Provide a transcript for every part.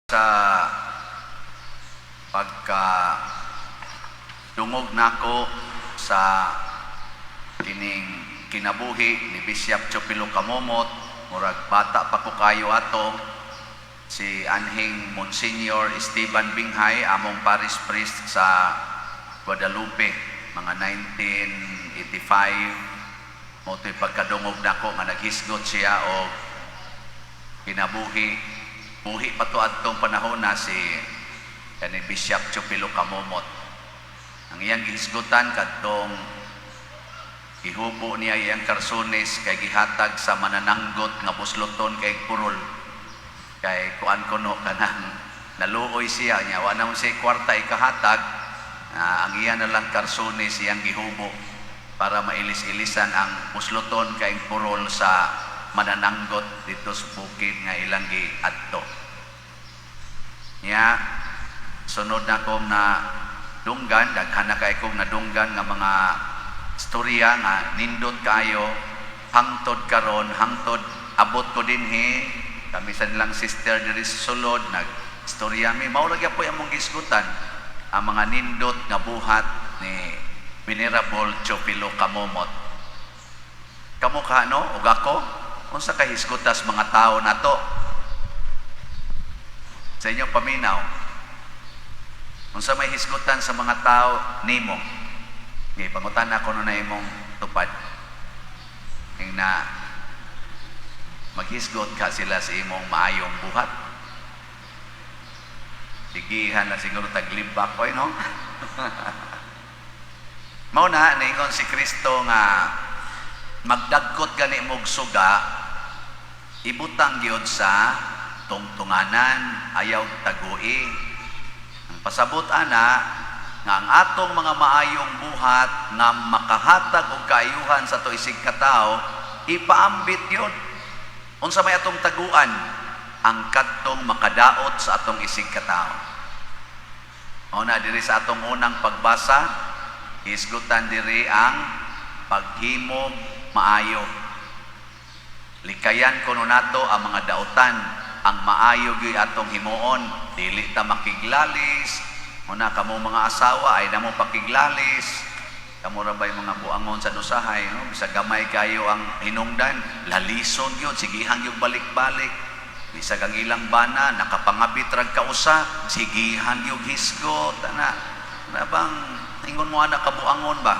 Sa pagka dungog nako sa kining kinabuhi ni Bishop Chopilo Kamomot, murag bata pa ko kayo ato, si Anhing Monsignor Esteban Binghay, among parish priest sa Guadalupe, mga 1985. Moto'y pagkadungog nako nga naghisgot siya o kinabuhi. Buhi pa to atong panahon na si Bishop Chopilo Kamomot. Ang iyang gihisgutan kadtong ihubo niya iyang karsones kay gihatag sa manananggot nga busloton kay Kurol. Kay kuan kuno kanang naluoy siya niya wa na siya kwarta ikahatag, ang iya na lang karsones iyang gihubo para mailis-ilisan ang busloton kay Kurol sa manananggot dito sa bukid nga ilang giadto. Nya sunod na kong na dunggan, daghan na kay kong nadunggan nga mga storya nga nindot kayo hangtod karon, hangtod abot ko dinhi kami sa nilang sister diri sa sulod nagstorya mi mao lagi po among gisgutan ang mga nindot nga buhat ni Venerable Chopilo Kamomot. Kamukha no ug ako unsa kay hisgutas mga tao nato sa inyong paminaw, unsa may hisgutan sa mga tao nimo? Ngay pangutan ako no na imong tupad. Ing na maghisgot ka sila sa imong maayong buhat. Sigihan na siguro taglibak ko no. Mao na ningon si Kristo nga magdagkot gani mog suga, ibutang gyud sa tungtunganan, ayaw tagui. Ang pasabot ana nga ang atong mga maayong buhat nga makahatag og kaayuhan sa to isig katao, ipaambit yun. Unsa may atong taguan? Ang kadtong makadaot sa atong isig katao. O na diri sa atong unang pagbasa, hisgutan diri ang paghimog maayo. Likayan kuno nato ang mga daotan, ang maayo gyud atong himuon, dili ta makiglalis. Muna kamo mga asawa ay namo pakiglalis. Kamo ra bay mga buangon sa usahay, no? Bisag gamay kayo ang hinungdan, lalison gyud, sigihan gyud balik-balik. Bisag ang ilang bana nakapangabit rag kausa, sigihan gyud hisgot ana. Na bang ingon mo ana kabuangon ba?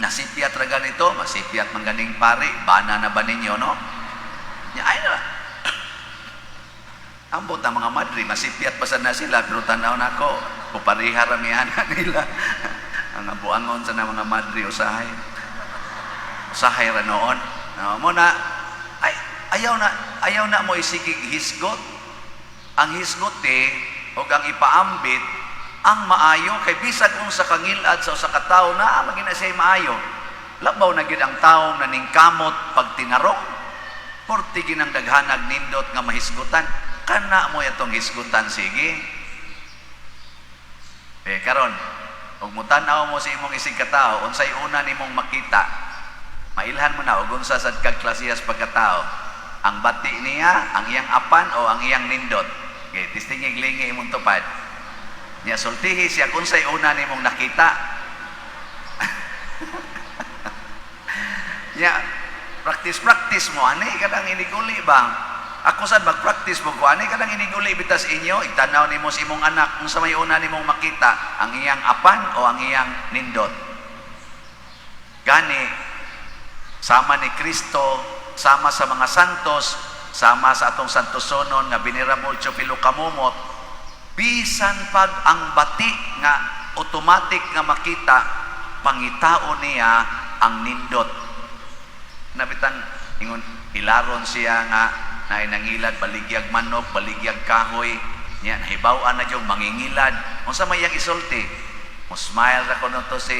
Nasipyat ra ganito, masipyat man ganing pare, bana na ba ninyo, no? Nya ay na ambot ang mga madri, masipyat pa sana sila, pero tanaw na ko, kupariha ramihan nila. Ang buangon sa mga madri, usahay ra noon. Muna, ayaw na mo isigig hisgot. Ang hisgot o ang ipaambit, ang maayo, kay bisag kung sa kangilad sa usa ka tawo na, magina siya maayo. Labaw na gid ang taong naningkamot pag tinarong, porti ginang daghanag nindot nga mahisgutan. Kana mo itong hisgutan, sige. Karon, ug mutanaw mo sa imong isig katao, unsay una nimong makita, mailhan mo na, ug unsa sad kag klasiyas pagkatao, ang bati niya, ang iyang apan, o ang iyang nindot. Okay, tistingig-lingi imong tupad. Niya sultihi siya, unsay una nimong nakita. Niya, practice mo, ani, kadang iniguli ba? Ako sad mag-practice mo ko, ani kadang iniguli bitas inyo, itanaw nimo sa imong anak, kung sa may una nimong makita, ang iyang apan o ang iyang nindot. Gani, sama ni Kristo, sama sa mga santos, sama sa atong santosonon nga Venerable Chopilo Kamomot, bisan pag ang bati nga automatic nga makita, pangitao niya ang nindot. Nabitang ingon, ilaron siya nga na nangilad, baligyag manok, baligyag kahoy, niya, nahibawan na yung mangingilad. Unsa may yang isulti? Musmile ra ko to si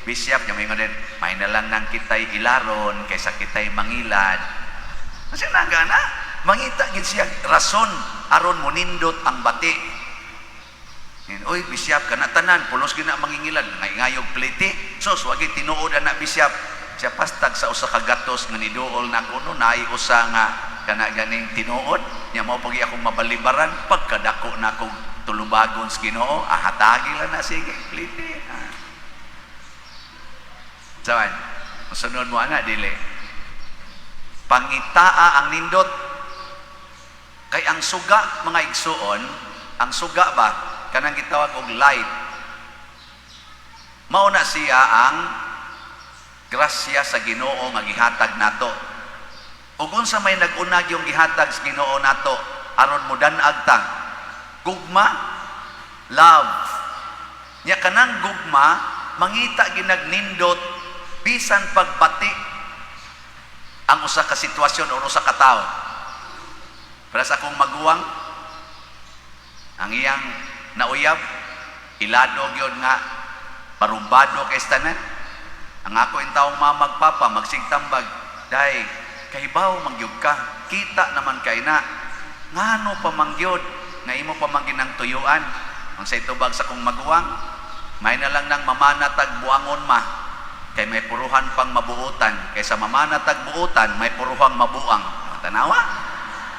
Bishop, yung mga din, may na lang nang kitay ilaron, kaysa kitay mangilad. Kasi nagana, mangita gid siya rason, aron mo nindot ang bati. Oy, Bishop, kanatanan, pulos gina mangingilad, ngayog pliti, sos, wagi tinuod na Bishop. Siya pastag sa usa ka gatos nga niduol na kuno, naay usa nga kana ganing tinuod nya mao pagi akong mabalibaran pagkadako na akong tulubagon sa Ginoo, hatagi lang na sige, liti. Sawan, sunod mo ana dili. Pangitaa ang nindot kay ang suga mga igsuon, ang suga ba kanang gitawag og light. Mao na siya ang grasya sa Ginoo nga gihatag nato. Ug unsa may nag-unag yung gihatag sa Ginoo nato aron modan-ag ta? Gugma, love. Nya kanang gugma mangita ginagnindot bisan pagbati ang usa ka sitwasyon o usa ka tawo. Para sa akong maguwang, ang iyang nauyab, ilado gyud nga parumbado kay tanan. Ang ako in taong mamagpapa magsigtambag, day kahibaw mangyud ka, kita naman kay na. Ngano pa mangyud nga imo pa manginang tuyuan. Ang sa itubag sa kong maguwang, may na lang nang mamanatag buangon ma, kay may puruhan pang mabuutan, kaysa mamanatag buutan, may puruhang mabuang. Tanawa?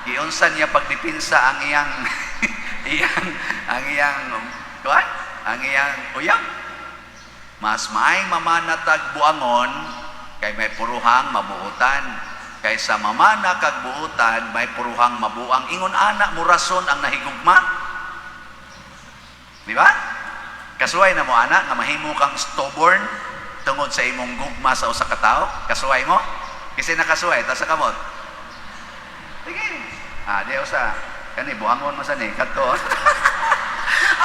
Iunsan niya pagdipinsa ang iyang ang iyang uyab. Mas maayong mamanatag buangon kay may puruhang mabuutan, kaysa mamana kag buutan may puruhang mabuang. Ingon ana mo rason ang nahigugma. Di ba? Kasuway na mo ana nga mahimo kang stubborn tungod sa imong gugma sa usa ka tawo. Kasuway mo? Kasi nakasuway ta sa kamot. Sige. Di usa kani buangon mo sa ni kadto.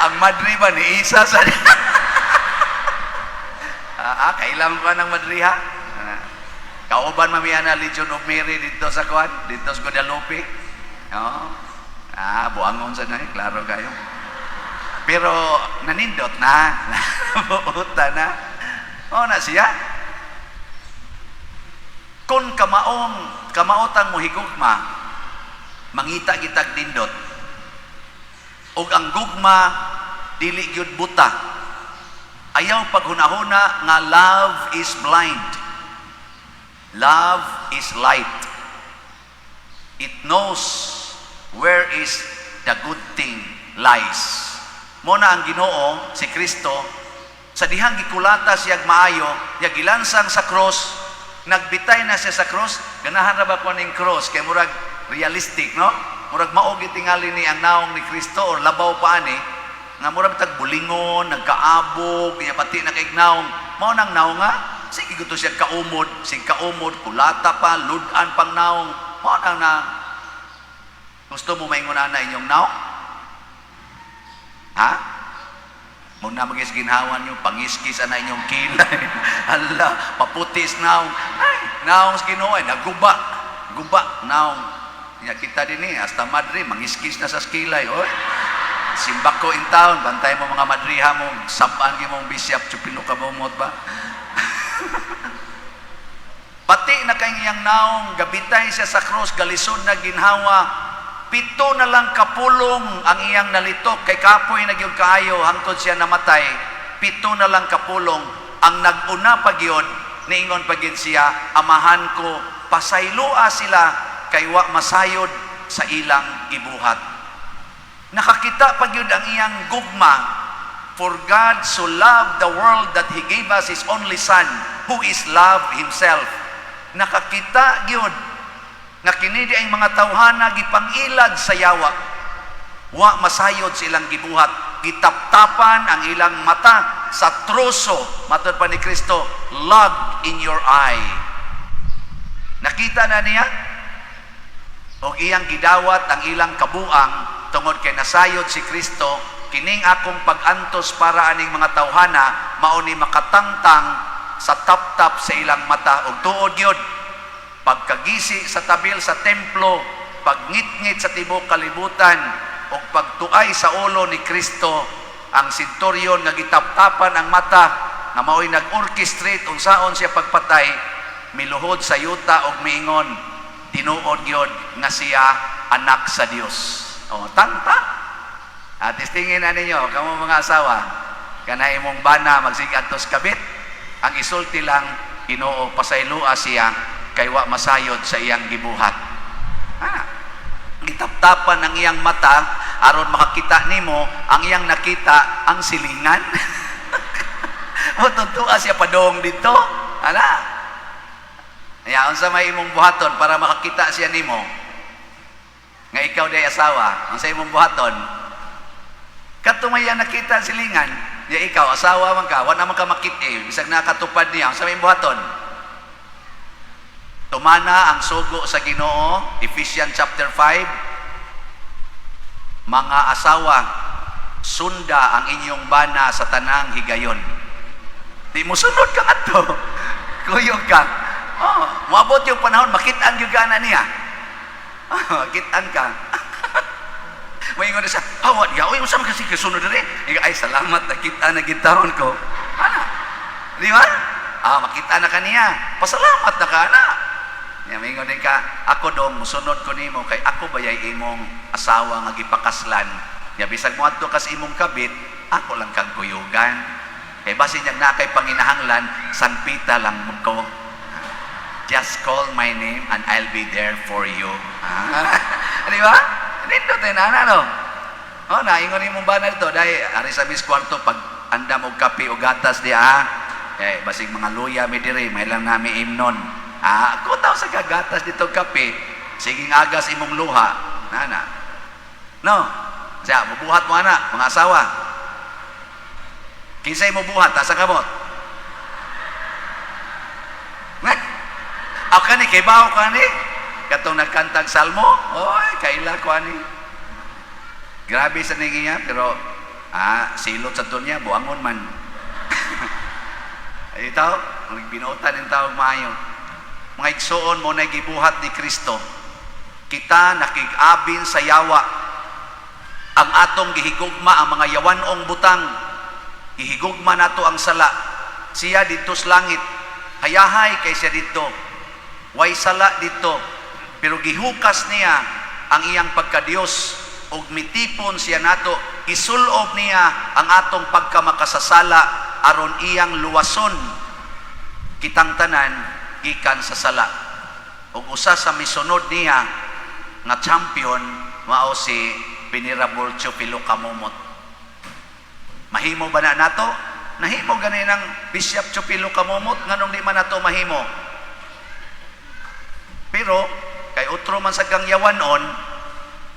Ang madri ba ni isa sa kailang ko ng madri ha? Kauban mamiyana Legion of Mary dito sa kuan, dito sa Guadalupe. Buangon sa na, klaro kayo. Pero nanindot na, buutan na. Na siya. Kung kamaotang mo higugma, mangita gitag nindot. Ug ang gugma dili gyud buta. Ayaw paghunahuna nga love is blind. Love is light. It knows where is the good thing lies. Muna ang Ginoo si Kristo sa dihang gikulata siyag maayo, niya gilansang sa cross, nagbitay na siya sa cross. Ganahan ra ba ko ning cross kay murag realistic, no? Murag mao gitingali ni ang naong ni Kristo or labaw pa ani nga murag tag bulingon, nagkaabog, niya pati nakaignaong. Mao nang naong nga sige gusto siya kaumod, kulata pa, ludan pang naong. Mao nang na gusto mo maingon na inyong naong? Ha? Muna magis ginhawan nyo, pangiskis na inyong kilay. Hala, paputis naong. Ay, naong sa Ginoo, naguba, naong. Kita din hasta madri, mangiskis na sa skilay. Oy, simbak ko in town, bantay mo mga madriha mo, sampaan mong bisyap, chupilo ka mo ba? Pati na kayang naong, gabitay siya sa krus, galisod na ginhawa, 7 na lang kapulong ang iyang nalitok, kay kapoy nagyod kaayo, hangtod siya namatay, 7 na lang kapulong, ang nag-una pagyod, niingon pagyod siya, amahan ko, pasaylua sila, kay wa masayod sa ilang gibuhat. Nakakita pagyod ang iyang gugma, for God so loved the world that He gave us His only Son, who is love Himself. Nakakita gyud nga kini di ang mga tawhana gipangilad sa yawa, wa masayod sa ilang gibuhat, gitaptapan ang ilang mata sa troso, matod pa ni Kristo, log in your eye. Nakita na niya og iyang gidawat ang ilang kabuang tungod kay nasayod si Kristo. Kining akong pag-antos para aning mga tawhana mao ni makatangtang sa taptap sa ilang mata ug tuod gyud pagkagisi sa tabil sa templo, pagngit-ngit sa tibok kalibutan, o pagtuay sa ulo ni Kristo, ang senturyon nga gitaptapan ang mata, nga mao'y nag-orchestrate unsaon siya pagpatay, miluhod sa yuta og miingon, tinuod gyud nga siya anak sa Dios. Tanta. At istingin na ninyo, kamo mga asawa, kanay mong bana magsigadtos kabit, ang isulti lang, Ginoo pasaylua siya, kay wa masayod sa iyang gibuhat. gitaptapan ang iyang mata aron makakita nimo ang iyang nakita ang silingan. Mo tuntua siya padong dito. Ana. Ya, unsa may imong buhaton para makakita siya nimo? Nga ikaw day asawa, unsa imong buhaton? Katumay nakita ang silingan, ya ikaw asawa man ka, wa na man ka makit-e, bisag nakatupad niya, unsa may buhaton? Tumana ang sugo sa Ginoo, Ephesians chapter 5. Mga asawa, sunda ang inyong bana sa tanang higayon. Di mo sunod ka ato. Kuyog ka. Oh, moabot yung panahon, makitaan yung gana niya. Oh, makitaan ka. Maingon na siya, awat ya, uy, usama kasi kasunod rin. Ay, salamat, nakita na gitahon ko. Ano? Di ba? Makita na ka niya. Pasalamat na ka, ana. Maingon din ka, ako dong, musunod ko nimo kay ako bayay imong asawa nga gipakaslan. Ya, bisag mo ato kas imong kabit, ako lang kang kuyugan. Kay basi niya na kay panginahanglan, sanpita lang mo ko. Just call my name and I'll be there for you. Di ba? Dito tayo na, no? Naingon mong ba na ito? Dahil, ari sa mis kwarto, pag anda mo kape o gatas diya, basig mga luya, may dire, may lang namin imnon. Ako tao sa kagatas dito kape, siging agas imong luha. No? Siya, mabuhat mo anak, mga asawa. Kinsay mo buhat, sa kamot. Ako ni, kay bao ka ni. Katong nagkantag salmo, oy, kaila ko ani. Grabe sa ningiya, pero silot sa dunya, buangon man. Ay tao, nagbinuotan ng tawag maayo. Mga igsoon mo na gibuhat ni Kristo. Kita nakig-abin sa yawa. Ang atong gihigugma ang mga yawanong butang. Gihigugma nato ang sala. Siya dito sa langit. Hayahay kay siya dito. Way sala dito. Pero gihukas niya ang iyang pagka-Diyos ug mitipon siya nato, isulob niya ang atong pagkamakasasala aron iyang luwason kitang tanan gikan sa sala. Ug usa sa misunod niya nga champion mao si Venerable Teofilo Kamumot. Mahimo ba na nato? Nahimo gani ng Bishop Teofilo Kamumot nganong di man nato mahimo. Pero kay utro man sa kang yawanon,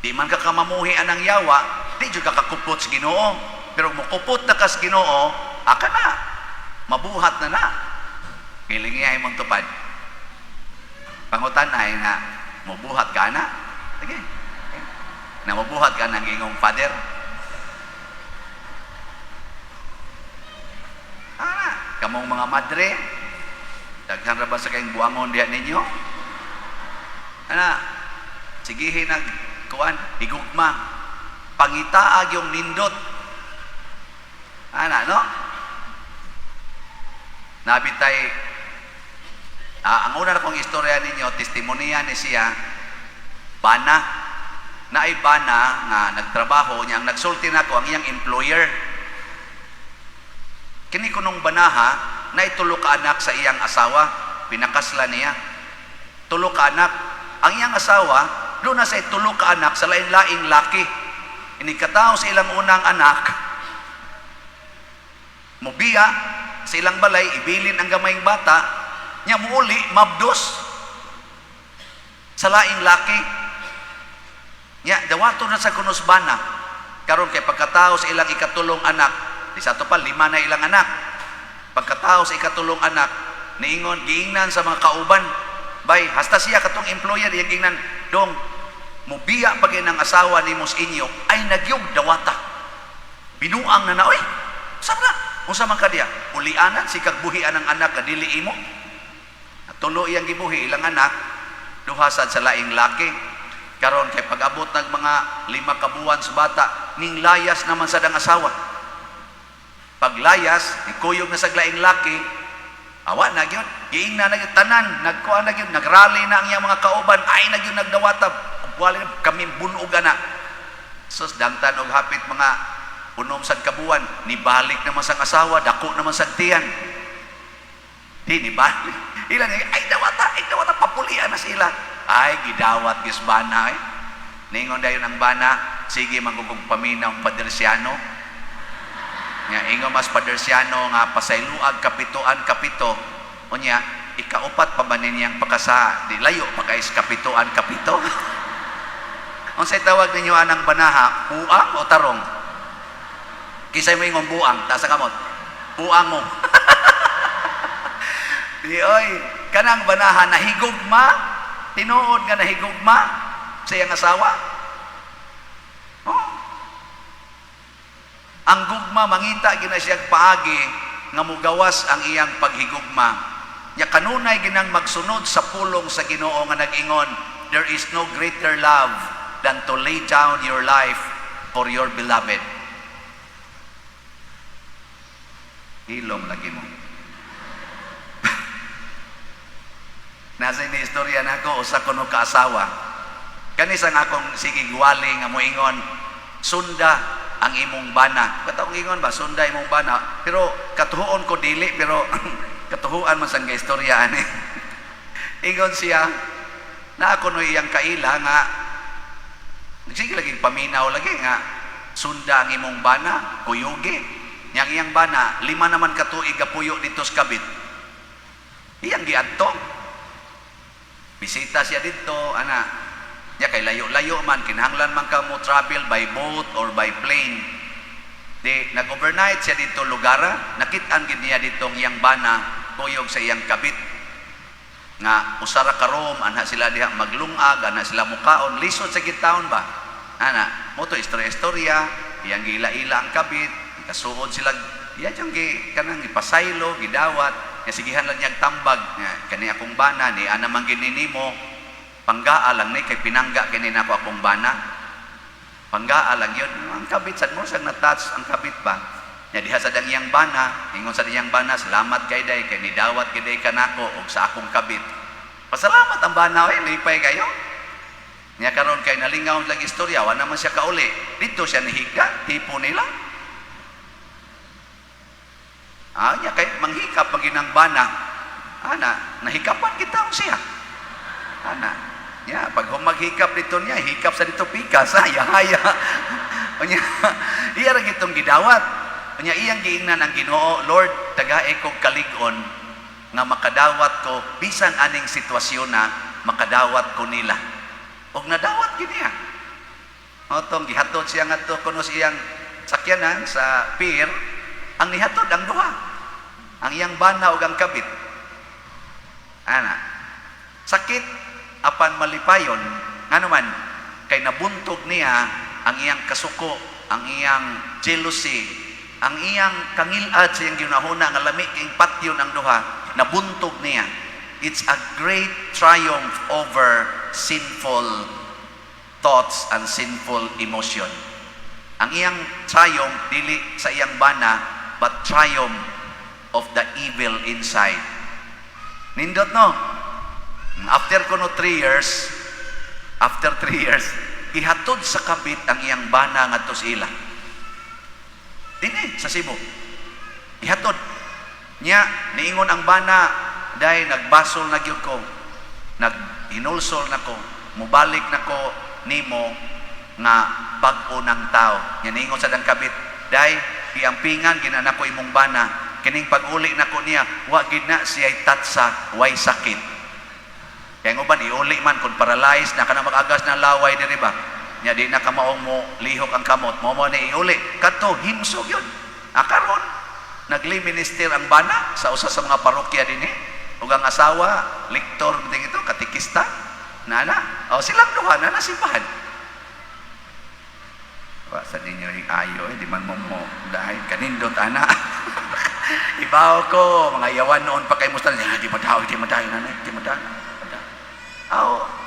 di man ka kamamuhi anang yawa, di jud ka kakupot sa Ginoo. Pero mukupot na kas Ginoo, aka na. Mabuhat na na. Piling niya imong tupad. Pangutan ay na, mabuhat ka na. Sige. Na mabuhat ka ng ingong father. Kamong mga madre, daghan ra ba sa kayong buangon diha ninyo? Sigihin nag kuan, igugma. Pangitaag yung nindot. No? Nabitay, ang una na kong istorya ninyo, testimonya ni siya, bana. Naay bana nga nagtrabaho niya, ang nagsulti na ko, ang iyang employer. Kini ko nung banaha, na itulo ka anak sa iyang asawa, pinakasla niya. Tulo ka anak. Ang iyang asawa, doon na sa itulo ka anak sa lain-laing laki. Inikatao sa ilang unang anak, mubiya sa ilang balay, ibilin ang gamayng bata, niya muuli, mabdos sa laing laki. Niya, dawato na sa kunusbana. Karon kay pagkatao sa ilang ikatulong anak, di sa ito pa, 5 na ilang anak. Pagkatao sa ikatulong anak, niingon, giingnan sa mga kauban, bay, hasta siya katong employer, yung giingnan, dong, mubiya pag ng asawa ni Mos Inyo, ay nagyog dawata. Binuang na oy, saan na? Unsa man ka diya? Ulianan, si kagbuhian ng anak, kadili imo. Tulo iyang gibuhi, ilang anak, duhasad sa laing laki. Karon kay pag-abot ng mga 5 kabuan sa bata, ning layas naman sa dang asawa. Paglayas, ikuyog na sa laing laki, awa na gyud, giing na nagyud tanan, nagkuan na gyud, nagrally na ang iyang mga kauban, ay na gyud nagdawata, wala kami bunog ana. Sus dangtan og hapit mga unom sad kabuan, nibalik naman sang asawa, dako naman sang tiyan. Di nibalik. Ilan ay dawata papulian na sila. Ay gidawat gisbana Ningon dayon ang bana, sige magugog paminaw ang padersyano. Nga ingon mas padersyano nga pasayluag kapituan kapito. Unya, ikaupat pa ba ninyang pakasa? Di layo pa kay kapituan kapito. Unsay tawag ninyo anang banaha? Buang o tarong? Kisay mo ingon buang, taas sa kamot. Buang mo. Di oy, kanang banaha nahigugma, tinuod nga nahigugma sa iyang asawa. Oh. Ang gugma mangita gina siyang paagi nga mugawas ang iyang paghigugma. Nya kanunay ginang magsunod sa pulong sa Ginoo nga nag-ingon, there is no greater love than to lay down your life for your beloved. Ilong lagi mo. Nasa ini istorya nako usa kuno ka asawa. Kani sang akong sige guwali nga moingon, sunda ang imong bana. Katong ingon ba sunda imong bana? Pero katuhuon ko dili, pero katuhuan man sang istorya ani. Ingon siya na ako no iyang kaila nga sige lagi paminaw lagi nga sunda ang imong bana, kuyugi. Yang iyang bana, 5 naman ka tuig puyo dito sa kabit. Iyang giadto. Bisita siya dito, ana. Ya kay layo-layo man, kinahanglan man ka mo travel by boat or by plane. Di nag-overnight siya dito lugara, nakit-an gid niya ditong iyang bana, kuyog sa iyang kabit. Nga usara karom, ana sila diha maglungag, ana sila mukaon, lisod sa gitaon ba? Ana, mo to istorya-istorya, iyang gila-ila ang kabit, kasuod sila, iya jang kanang gipasaylo, gidawat. Nga sigihan lang niyang tambag nga kani akong bana ni ana man gininimo panggaa lang ni kay pinangga kini nako akong bana panggaa lang yun ang kabit sad mo sang na-touch ang kabit ba nya diha sa dangiyang bana ingon sa diyang bana salamat kay day kay nidawat kay day kanako og sa akong kabit pasalamat ang bana oy lipay kayo nya karon kay nalingaw lang istorya wa naman siya kauli dito siya nihiga tipo nila. Nya kay manghikap paginang bana. Ana, nahikapan kita siya. Ana. Ya, pag humaghikap dito niya, hikap sa dito pikas, haya. Unya, iya ra gitong gidawat. Unya iyang giingnan ang Ginoo, Lord, tagae kog kalig-on nga makadawat ko bisan aning sitwasyon na makadawat ko nila. Og nadawat gid niya. Otong gihatod siya ngadto kuno siyang sakyanan sa pier, ang nihatod ang duha. Ang iyang bana ug ang kabit. Ana. Sakit apan malipayon ngano man kay nabuntog niya ang iyang kasuko, ang iyang jealousy, ang iyang kangilad sa iyang ginahuna nga lami king patyon ang duha, nabuntog niya. It's a great triumph over sinful thoughts and sinful emotion. Ang iyang triumph dili sa iyang bana but triumph of the evil inside. Nindot no? After 3 years, ihatod sa kabit ang iyang bana ngadto sa ila. Dini sa Cebu. Ihatod. Nya niingon ang bana, dai nagbasol na gyud ko. Nag-inulsol nako, mubalik nako nimo nga bag-o ng tao. Nya niingon sa dang kabit, dai giampingan ginanako imong bana. Kining pag-uli nako niya, wa gid na siya'y tatsa, way sakit. Kaya nguban iuli man kung paralyzed na kana mag-agas ng laway diri ba. Nya di na kamaong mo lihok ang kamot, mo ni iuli. Kadto himsog yun. Karon nagli-minister ang bana sa usa sa mga parokya dinhi. Ug ang asawa, lektor biting ito, katikista. Nana, silang duha na simbahan. Wa sa ninyo ayo, di man mo dahil kanindot ana. Ibaw ko, mga yawan noon pa kay Mustal, di madaw, nanay, di madaw.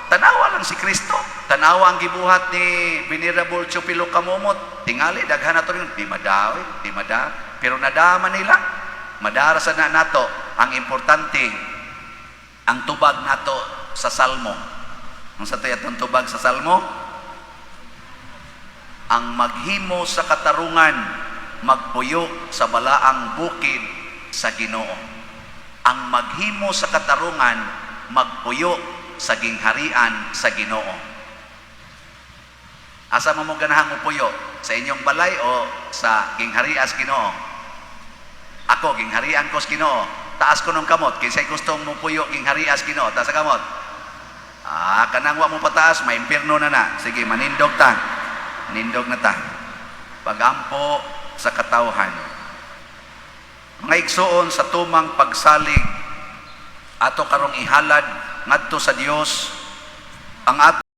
Tanawa lang si Kristo. Tanawa ang gibuhat ni Venerable Chupilo Kamumot. Tingali, daghan na to rin, di madaw. Pero nadaman nila, madara sa na nato. Ang importante, ang tubag nato sa Salmo. Ang sa tuyatong tubag sa Salmo, ang maghimo sa katarungan, magpuyo sa balaang bukid sa Ginoo. Ang maghimo sa katarungan, magpuyo sa gingharian sa Ginoo. Asa mo ganahang upuyo? Sa inyong balay o sa gingharias Ginoo? Ako, gingharian ko sa Ginoo. Taas ko ng kamot. Kinsay gustong mo puyo, gingharias Ginoo. Taas sa kamot. Kanang wa mo pataas, may impyerno na na. Sige, manindog ta. Manindog na ta. Pagampo sa katawhan. Mga igsuon sa tumang pagsalig, ato karong ihalad ngadto sa Dios ang